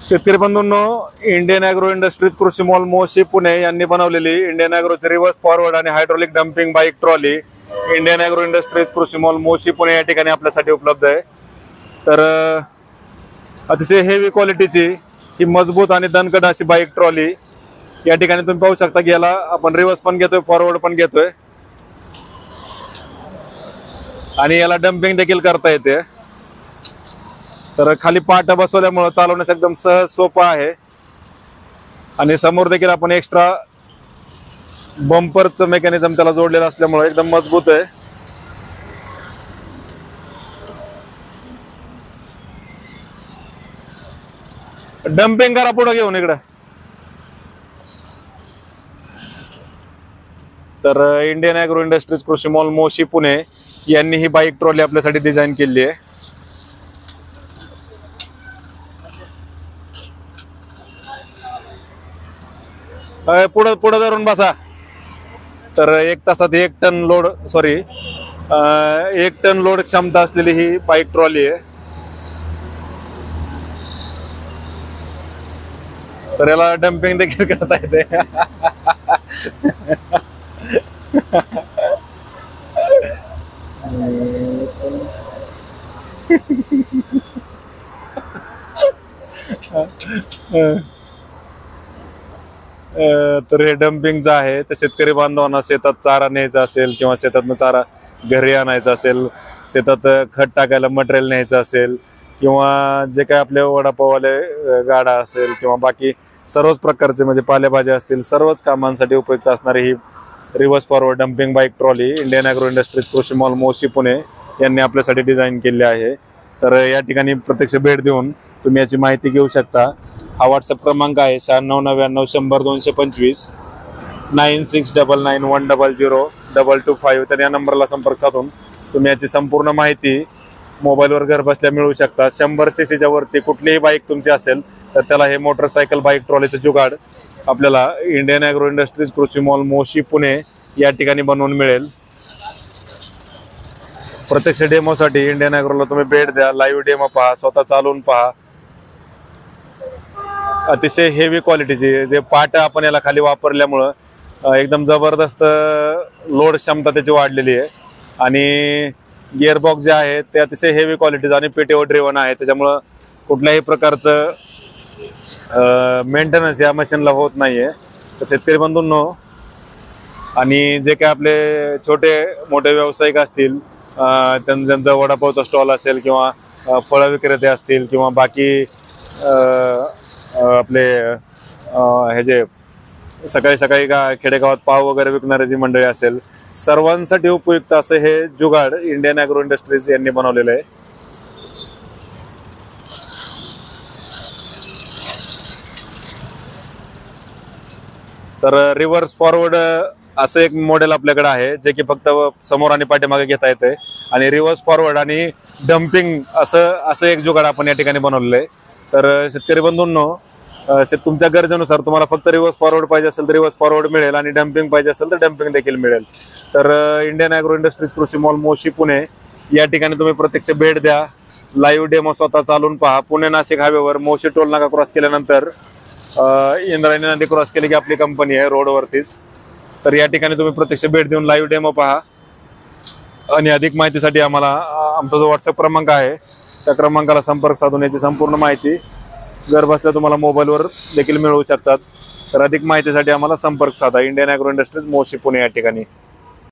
शेतकरी बंधूंनो, Indian agro industries कृषी मॉल मोशी पुणे यांनी बनवलेली इंडियन ॲग्रोची रिव्हर्स फॉरवर्ड आणि hydraulic dumping bike trolley Indian agro industries कृषी मॉल मोशी पुणे या ठिकाणी आपल्यासाठी उपलब्ध आहे। तर अतिशय हेवी क्वालिटीची ही मजबूत आणि दणकट अशी बाईक ट्रॉली या ठिकाणी तुम्ही पाहू शकता की याला आपण रिव्हर्स पण घेतोय, फॉरवर्ड पण घेतोय आणि याला डम्पिंग देखील करता येते। तर खाली पाटा बसवल्यामुळे चालवण्यास एकदम सहज सोपा आहे आणि समोर देखील आपण एक्स्ट्रा बंपरचं मेकॅनिझम त्याला जोडलेलं असल्यामुळे एकदम मजबूत आहे। डम्पिंग करा पुढे घेऊन इकडे। तर इंडियन ॲग्रो इंडस्ट्रीज कृषी मॉल मोशी पुणे यांनी ही बाईक ट्रॉली आपल्यासाठी डिझाइन केली आहे। पुढे पुढे धरून बसा। तर 1 तासात 1 टन लोड 1 टन लोड क्षमता असलेली ही बाईक ट्रॉली आहे। तर याला डम्पिंग देखील करता येते। तर हे डम्पिंगचं आहे। तर शेतकरी बांधवांना शेतात चारा न्यायचा असेल किंवा शेतातनं चारा घरी आणायचा असेल, शेतात खत टाकायला मटेरियल न्यायचं असेल किंवा जे काय आपले वडापाववाले गाडा असेल किंवा बाकी सर्वच प्रकारचे म्हणजे पालेभाज्या असतील, सर्वच कामांसाठी उपयुक्त असणारी ही reverse forward dumping bike trolley Indian agro industries कृषी मॉल मोशी पुणे यांनी आपल्यासाठी डिझाइन केली आहे। तर या ठिकाणी प्रत्यक्ष भेट देऊन तुम्ही याची माहिती घेऊ शकता। हा व्हॉट्सअप क्रमांक आहे 9699 100 225 9699100225। तर या नंबरला संपर्क साधून तुम्ही याची संपूर्ण माहिती मोबाईलवर घर बसल्या मिळवू शकता। 100 सीसीच्या वरती कुठलीही बाईक तुमची असेल तर त्याला हे मोटरसायकल बाईक ट्रॉलीचं जुगाड आपल्याला इंडियन ॲग्रो इंडस्ट्रीज कृषी मॉल मोशी पुणे या ठिकाणी बनवून मिळेल। प्रत्यक्ष डेमोसाठी इंडियन ॲग्रोला तुम्ही भेट द्या, लाईव्ह डेमो पहा, स्वतः चालवून पहा। अतिशय हेवी क्वालिटीची जे पाट आपण याला खाली वापरल्यामुळं एकदम जबरदस्त लोड क्षमता त्याची वाढलेली आहे आणि गिअरबॉक्स जे आहे ते अतिशय हेवी क्वालिटीचं आणि पेटीवर ड्रिव्हन आहे। त्याच्यामुळं कुठल्याही प्रकारचं मेंटेनन्स या मशीनला होत नाहीये। तर शेतकरी बंधूंनो आणि जे काय आपले छोटे मोठे व्यावसायिक असतील, त्यांचा वडापावचा स्टॉल असेल किंवा फळ विक्रेते असतील किंवा बाकी आपले हे जे सकाळी सकाळी खेडेगावात पाव वगैरे विकणारे जी मंडळी असेल, सर्वांसाठी उपयुक्त असं हे जुगाड इंडियन ॲग्रो इंडस्ट्रीज यांनी बनवलेलं आहे। तर रिव्हर्स फॉरवर्ड असं एक मॉडेल आपल्याकडे आहे जे की फक्त समोर आणि पाठीमागे घेता येते आणि रिव्हर्स फॉरवर्ड आणि डम्पिंग असं एक जुगाड आपण या ठिकाणी बनवलेलं आहे। तर शेतकरी बंधूंनो, तुमच्या गरजेनुसार तुम्हाला फक्त रिव्हर्स फॉरवर्ड पाहिजे असेल तर रिव्हर्स फॉरवर्ड मिळेल आणि डम्पिंग पाहिजे असेल तर डम्पिंग देखील मिळेल। तर इंडियन ॲग्रो इंडस्ट्रीज कृषी मॉल मोशी पुणे या ठिकाणी तुम्ही प्रत्यक्ष भेट द्या, लाईव्ह डेमो स्वतः चालून पहा। पुणे नाशिक हायवेवर मोशी टोल नाका क्रॉस केल्यानंतर इंद्रायणी नदी क्रॉस केली की आपली कंपनी आहे रोडवरतीच। तर या ठिकाणी तुम्ही प्रत्यक्ष भेट देऊन लाईव्ह डेमो पहा आणि अधिक माहितीसाठी आम्हाला आमचा जो व्हॉट्सअप क्रमांक आहे त्या क्रमांकाला संपर्क साधून याची संपूर्ण माहिती घर बसल्या तुम्हाला मोबाईलवर देखील मिळवू शकतात। तर अधिक माहितीसाठी आम्हाला संपर्क साधा। Indian agro Industries Moshi Pune या ठिकाणी।